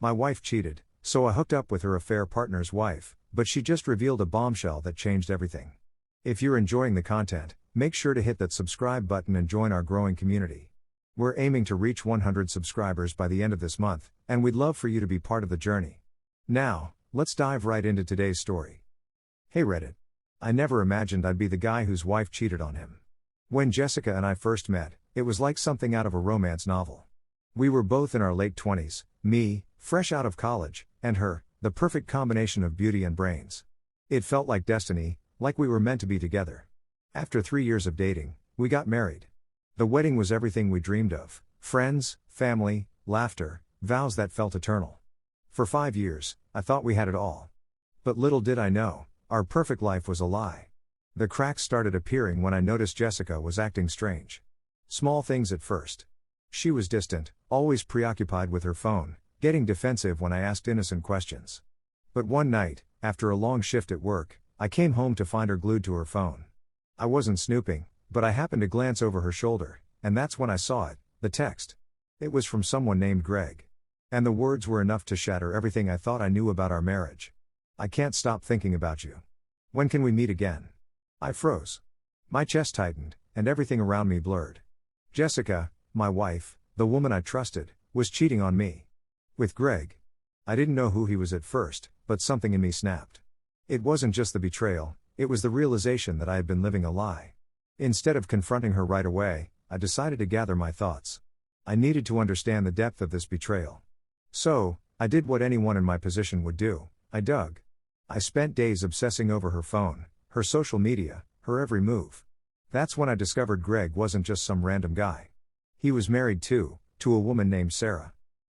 My wife cheated, so I hooked up with her affair partner's wife, but she just revealed a bombshell that changed everything. If you're enjoying the content, make sure to hit that subscribe button and join our growing community. We're aiming to reach 100 subscribers by the end of this month, and we'd love for you to be part of the journey. Now, let's dive right into today's story. Hey Reddit. I never imagined I'd be the guy whose wife cheated on him. When Jessica and I first met, it was like something out of a romance novel. We were both in our late 20s, me, fresh out of college, and her, the perfect combination of beauty and brains. It felt like destiny, like we were meant to be together. After 3 years of dating, we got married. The wedding was everything we dreamed of: friends, family, laughter, vows that felt eternal. For 5 years, I thought we had it all. But little did I know, our perfect life was a lie. The cracks started appearing when I noticed Jessica was acting strange. Small things at first. She was distant, always preoccupied with her phone, getting defensive when I asked innocent questions. But one night, after a long shift at work, I came home to find her glued to her phone. I wasn't snooping, but I happened to glance over her shoulder, and that's when I saw it, the text. It was from someone named Greg. And the words were enough to shatter everything I thought I knew about our marriage. I can't stop thinking about you. When can we meet again? I froze. My chest tightened, and everything around me blurred. Jessica, my wife, the woman I trusted, was cheating on me. With Greg. I didn't know who he was at first, but something in me snapped. It wasn't just the betrayal, it was the realization that I had been living a lie. Instead of confronting her right away, I decided to gather my thoughts. I needed to understand the depth of this betrayal. So, I did what anyone in my position would do: I dug. I spent days obsessing over her phone, her social media, her every move. That's when I discovered Greg wasn't just some random guy. He was married to a woman named Sarah.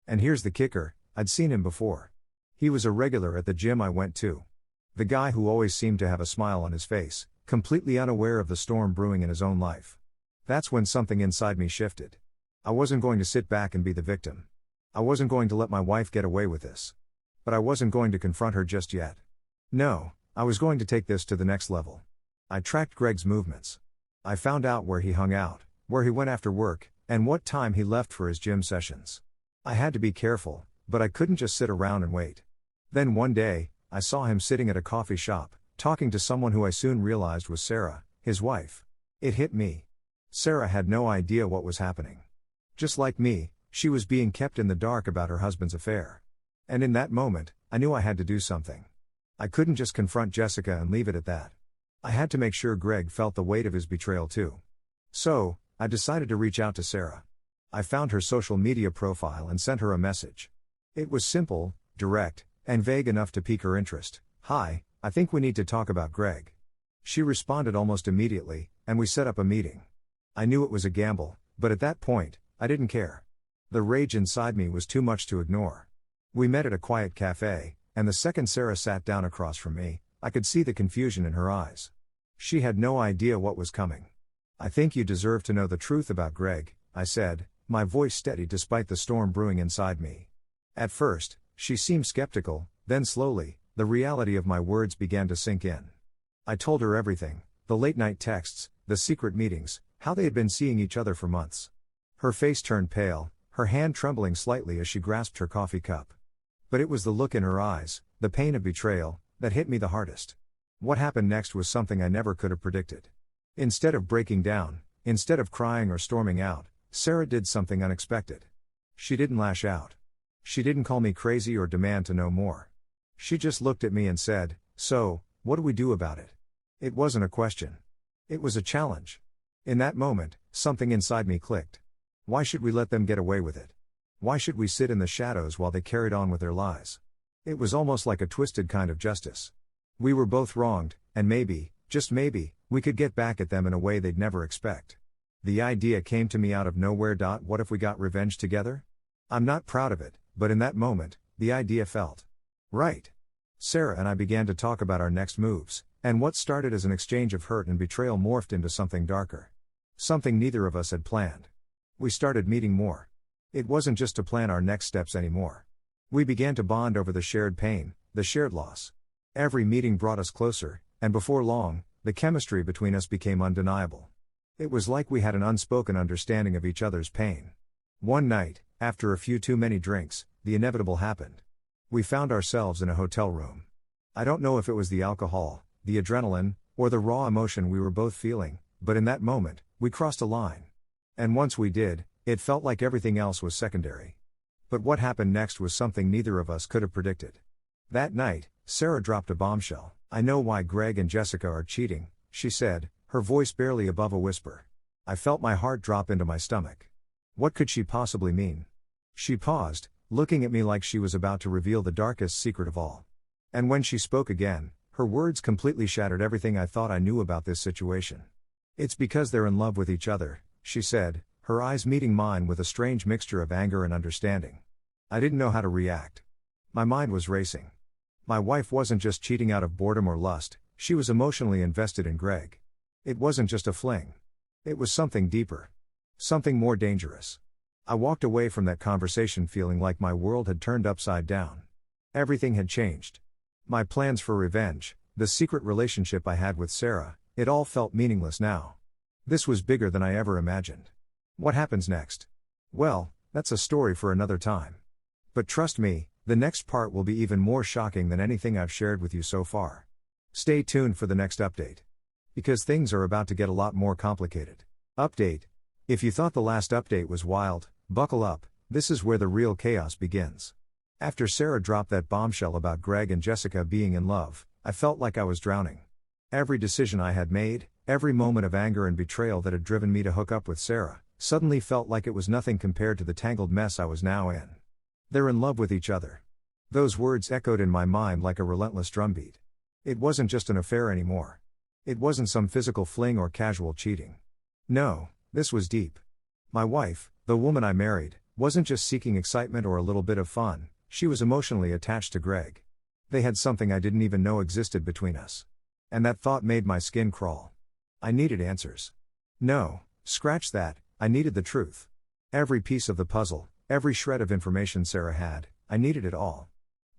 And here's the kicker: I'd seen him before. He was a regular at the gym I went to. The guy who always seemed to have a smile on his face, completely unaware of the storm brewing in his own life. That's when something inside me shifted. I wasn't going to sit back and be the victim. I wasn't going to let my wife get away with this. But I wasn't going to confront her just yet. No, I was going to take this to the next level. I tracked Greg's movements. I found out where he hung out, where he went after work, and what time he left for his gym sessions. I had to be careful, but I couldn't just sit around and wait. Then one day, I saw him sitting at a coffee shop, talking to someone who I soon realized was Sarah, his wife. It hit me. Sarah had no idea what was happening. Just like me, she was being kept in the dark about her husband's affair. And in that moment, I knew I had to do something. I couldn't just confront Jessica and leave it at that. I had to make sure Greg felt the weight of his betrayal too. So, I decided to reach out to Sarah. I found her social media profile and sent her a message. It was simple, direct, and vague enough to pique her interest. "Hi, I think we need to talk about Greg." She responded almost immediately, and we set up a meeting. I knew it was a gamble, but at that point, I didn't care. The rage inside me was too much to ignore. We met at a quiet cafe, and the second Sarah sat down across from me, I could see the confusion in her eyes. She had no idea what was coming. "I think you deserve to know the truth about Greg," I said, my voice steady despite the storm brewing inside me. At first, she seemed skeptical, then slowly, the reality of my words began to sink in. I told her everything: the late-night texts, the secret meetings, how they had been seeing each other for months. Her face turned pale, her hand trembling slightly as she grasped her coffee cup. But it was the look in her eyes, the pain of betrayal, that hit me the hardest. What happened next was something I never could have predicted. Instead of breaking down, instead of crying or storming out, Sarah did something unexpected. She didn't lash out. She didn't call me crazy or demand to know more. She just looked at me and said, "So, what do we do about it?" It wasn't a question. It was a challenge. In that moment, something inside me clicked. Why should we let them get away with it? Why should we sit in the shadows while they carried on with their lies? It was almost like a twisted kind of justice. We were both wronged, and maybe, just maybe, we could get back at them in a way they'd never expect. The idea came to me out of nowhere. What if we got revenge together? I'm not proud of it, but in that moment, the idea felt right. Sarah and I began to talk about our next moves, and what started as an exchange of hurt and betrayal morphed into something darker. Something neither of us had planned. We started meeting more. It wasn't just to plan our next steps anymore. We began to bond over the shared pain, the shared loss. Every meeting brought us closer, and before long, the chemistry between us became undeniable. It was like we had an unspoken understanding of each other's pain. One night, after a few too many drinks, the inevitable happened. We found ourselves in a hotel room. I don't know if it was the alcohol, the adrenaline, or the raw emotion we were both feeling, but in that moment, we crossed a line. And once we did, it felt like everything else was secondary. But what happened next was something neither of us could have predicted. That night, Sarah dropped a bombshell. "I know why Greg and Jessica are cheating," she said, her voice barely above a whisper. I felt my heart drop into my stomach. What could she possibly mean? She paused, looking at me like she was about to reveal the darkest secret of all. And when she spoke again, her words completely shattered everything I thought I knew about this situation. "It's because they're in love with each other," she said, her eyes meeting mine with a strange mixture of anger and understanding. I didn't know how to react. My mind was racing. My wife wasn't just cheating out of boredom or lust, she was emotionally invested in Greg. It wasn't just a fling. It was something deeper. Something more dangerous. I walked away from that conversation feeling like my world had turned upside down. Everything had changed. My plans for revenge, the secret relationship I had with Sarah, it all felt meaningless now. This was bigger than I ever imagined. What happens next? Well, that's a story for another time. But trust me, the next part will be even more shocking than anything I've shared with you so far. Stay tuned for the next update. Because things are about to get a lot more complicated. Update. If you thought the last update was wild, buckle up, this is where the real chaos begins. After Sarah dropped that bombshell about Greg and Jessica being in love, I felt like I was drowning. Every decision I had made, every moment of anger and betrayal that had driven me to hook up with Sarah, suddenly felt like it was nothing compared to the tangled mess I was now in. They're in love with each other. Those words echoed in my mind like a relentless drumbeat. It wasn't just an affair anymore. It wasn't some physical fling or casual cheating. No, this was deep. My wife, the woman I married, wasn't just seeking excitement or a little bit of fun, she was emotionally attached to Greg. They had something I didn't even know existed between us. And that thought made my skin crawl. I needed answers. No, scratch that, I needed the truth. Every piece of the puzzle, every shred of information Sarah had, I needed it all.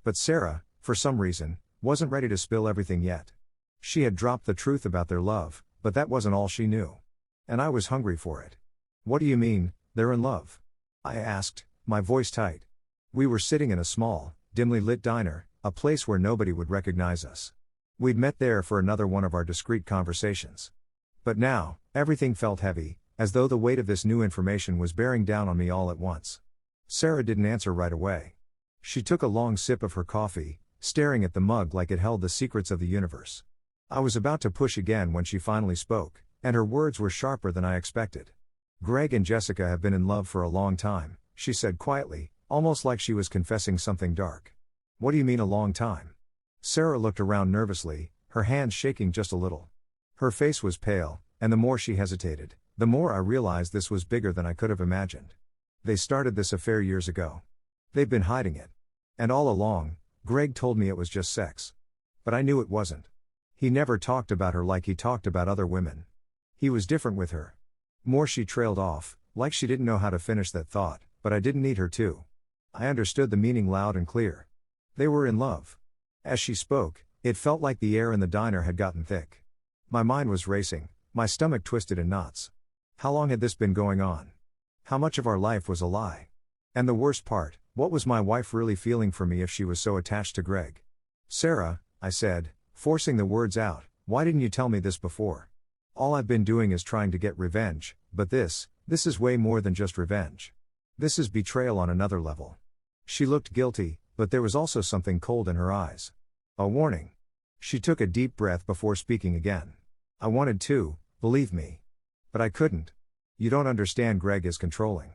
But Sarah, for some reason, wasn't ready to spill everything yet. She had dropped the truth about their love, but that wasn't all she knew. And I was hungry for it. "What do you mean, they're in love?" I asked, my voice tight. We were sitting in a small, dimly lit diner, a place where nobody would recognize us. We'd met there for another one of our discreet conversations. But now, everything felt heavy, as though the weight of this new information was bearing down on me all at once. Sarah didn't answer right away. She took a long sip of her coffee, staring at the mug like it held the secrets of the universe. I was about to push again when she finally spoke, and her words were sharper than I expected. "Greg and Jessica have been in love for a long time," she said quietly, almost like she was confessing something dark. "What do you mean a long time?" Sarah looked around nervously, her hands shaking just a little. Her face was pale, and the more she hesitated, the more I realized this was bigger than I could have imagined. They started this affair years ago. They've been hiding it. And all along, Greg told me it was just sex. But I knew it wasn't. He never talked about her like he talked about other women. He was different with her. More she trailed off, like she didn't know how to finish that thought, but I didn't need her to. I understood the meaning loud and clear. They were in love. As she spoke, it felt like the air in the diner had gotten thick. My mind was racing, my stomach twisted in knots. How long had this been going on? How much of our life was a lie? And the worst part, what was my wife really feeling for me if she was so attached to Greg? "Sarah," I said, forcing the words out, "why didn't you tell me this before? All I've been doing is trying to get revenge, but this is way more than just revenge. This is betrayal on another level." She looked guilty, but there was also something cold in her eyes. A warning. She took a deep breath before speaking again. "I wanted to, believe me. But I couldn't. You don't understand, Greg is controlling.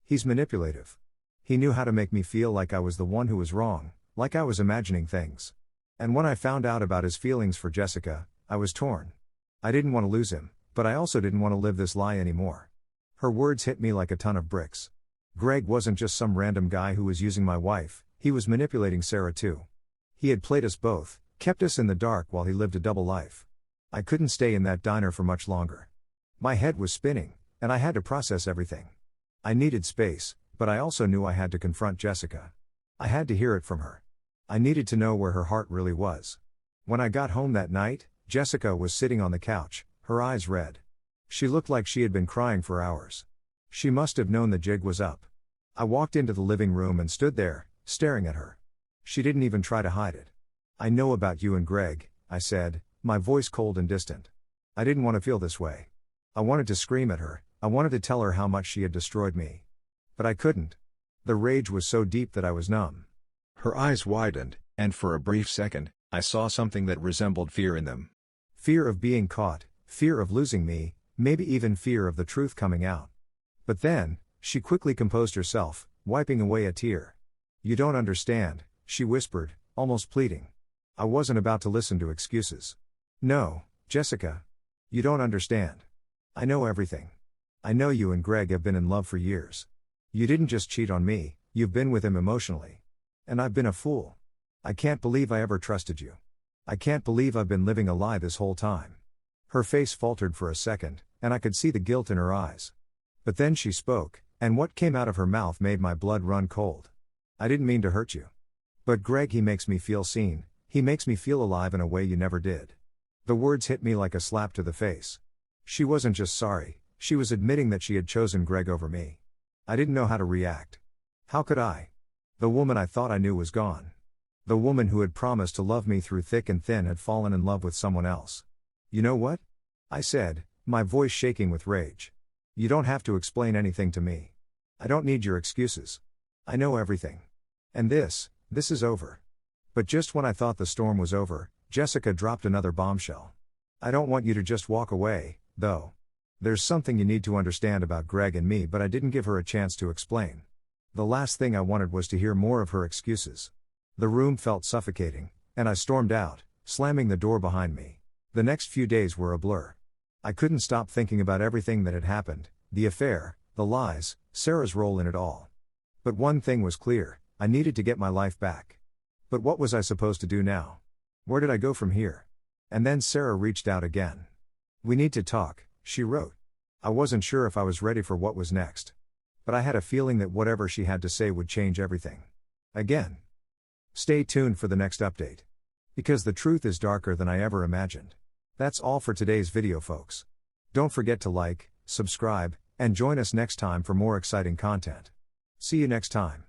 He's manipulative. He knew how to make me feel like I was the one who was wrong, like I was imagining things. And when I found out about his feelings for Jessica, I was torn. I didn't want to lose him, but I also didn't want to live this lie anymore." Her words hit me like a ton of bricks. Greg wasn't just some random guy who was using my wife, he was manipulating Sarah too. He had played us both, kept us in the dark while he lived a double life. I couldn't stay in that diner for much longer. My head was spinning, and I had to process everything. I needed space, but I also knew I had to confront Jessica. I had to hear it from her. I needed to know where her heart really was. When I got home that night, Jessica was sitting on the couch, her eyes red. She looked like she had been crying for hours. She must have known the jig was up. I walked into the living room and stood there, staring at her. She didn't even try to hide it. "I know about you and Greg," I said, my voice cold and distant. I didn't want to feel this way. I wanted to scream at her, I wanted to tell her how much she had destroyed me. But I couldn't. The rage was so deep that I was numb. Her eyes widened, and for a brief second, I saw something that resembled fear in them. Fear of being caught, fear of losing me, maybe even fear of the truth coming out. But then, she quickly composed herself, wiping away a tear. "You don't understand," she whispered, almost pleading. I wasn't about to listen to excuses. "No, Jessica. You don't understand. I know everything. I know you and Greg have been in love for years. You didn't just cheat on me, you've been with him emotionally. And I've been a fool. I can't believe I ever trusted you. I can't believe I've been living a lie this whole time." Her face faltered for a second, and I could see the guilt in her eyes. But then she spoke, and what came out of her mouth made my blood run cold. "I didn't mean to hurt you. But Greg, he makes me feel seen, he makes me feel alive in a way you never did." The words hit me like a slap to the face. She wasn't just sorry, she was admitting that she had chosen Greg over me. I didn't know how to react. How could I? The woman I thought I knew was gone. The woman who had promised to love me through thick and thin had fallen in love with someone else. "You know what?" I said, my voice shaking with rage. "You don't have to explain anything to me. I don't need your excuses. I know everything. And this is over." But just when I thought the storm was over, Jessica dropped another bombshell. "I don't want you to just walk away, though. There's something you need to understand about Greg and me," but I didn't give her a chance to explain. The last thing I wanted was to hear more of her excuses. The room felt suffocating, and I stormed out, slamming the door behind me. The next few days were a blur. I couldn't stop thinking about everything that had happened, the affair, the lies, Sarah's role in it all. But one thing was clear, I needed to get my life back. But what was I supposed to do now? Where did I go from here? And then Sarah reached out again. "We need to talk," she wrote. I wasn't sure if I was ready for what was next. But I had a feeling that whatever she had to say would change everything. Again. Stay tuned for the next update. Because the truth is darker than I ever imagined. That's all for today's video, folks. Don't forget to like, subscribe, and join us next time for more exciting content. See you next time.